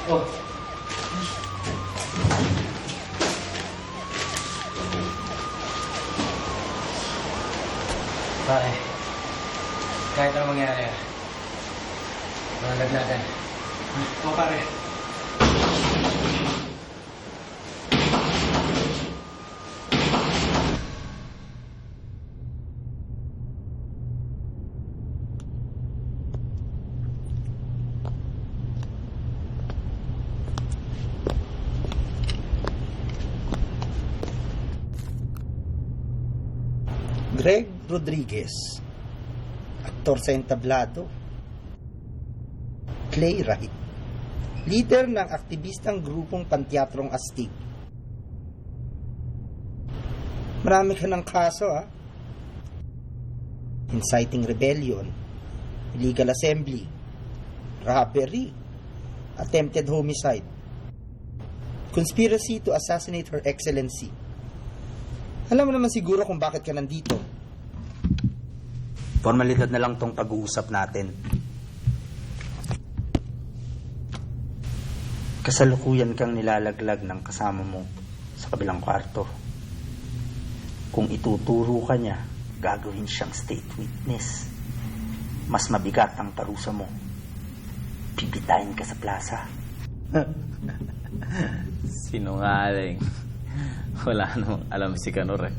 Oh. Pare, kahit anong mangyari, malaglagan. O pare. Greg Rodriguez, aktor sa entablado, playwright, leader ng aktivistang grupong Panteatrong Astig. Marami ka ng kaso, ha? Inciting rebellion, illegal assembly, robbery, attempted homicide, conspiracy to assassinate Her Excellency. Alam mo naman siguro kung bakit ka nandito. Formalidad na lang tong pag-uusap natin. Kasalukuyan kang nilalaglag ng kasama mo sa kabilang kwarto. Kung ituturo ka niya, gagawin siyang state witness. Mas mabigat ang parusa mo. Pipitayin ka sa plaza. Sinungaling. Wala namang alam si Kanor eh.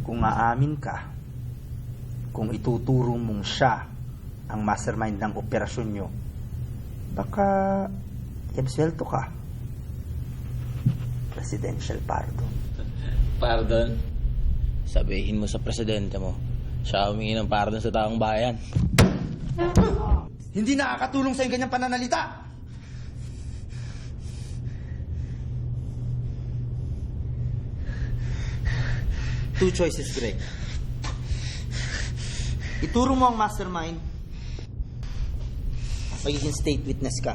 Kung aamin ka, kung ituturo mong siya ang mastermind ng operasyon nyo, baka i-absuelto ka. Presidential pardon. Pardon? Sabihin mo sa presidente mo, siya humingi ng pardon sa taong bayan. Hindi nakakatulong sa yung ganyang pananalita. Two choices, Greg. Ituro mo ang mastermind, magiging state witness ka.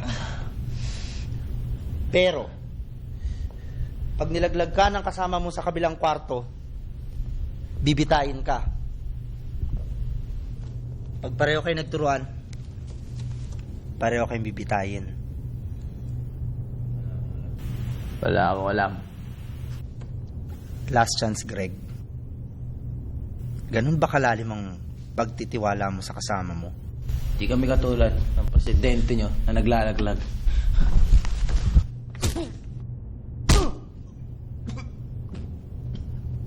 Pero, pag nilaglag ka ng kasama mo sa kabilang kwarto, bibitayin ka. Pag pareho kayo nagturuan, pareho kayong bibitayin. Wala akong alam. Last chance, Greg. Ganun ba kalalim ang pagtitiwala mo sa kasama mo? Di kami katulad ng presidente nyo na naglalaglag.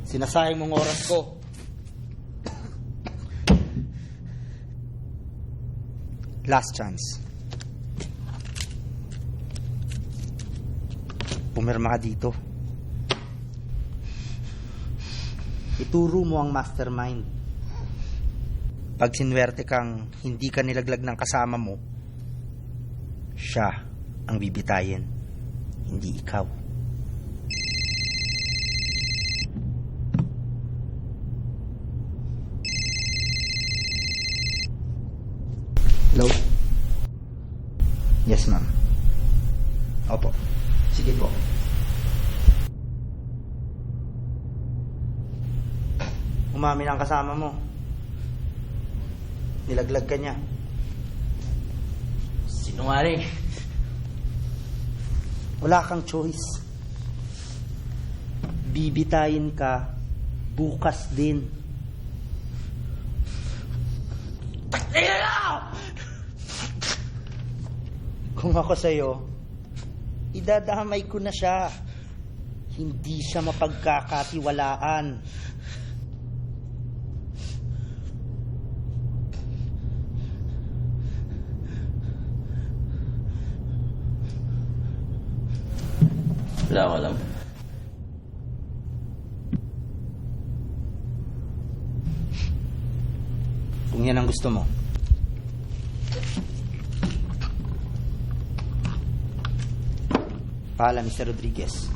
Sinasayang mong oras ko. Last chance. Pumirma ka dito. Ituro mo ang mastermind. Pag sinwerte kang hindi ka nilaglag ng kasama mo, siya ang bibitayin, hindi ikaw. Hello? Yes, ma'am. Opo. Sige po. Umamin ang kasama mo. Nilaglag ka niya. Sinungaling. Wala kang choice. Bibitayin ka bukas din. Kung ako sa'yo, idadamay ko na siya. Hindi siya mapagkakatiwalaan. Wala akong alam. Kung yan ang gusto mo. Paalam, Mr. Rodriguez.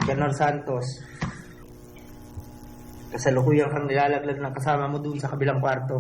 Ganor Santos, kasalukuyan kang nilalaglag ng kasama mo dun sa kabilang kwarto.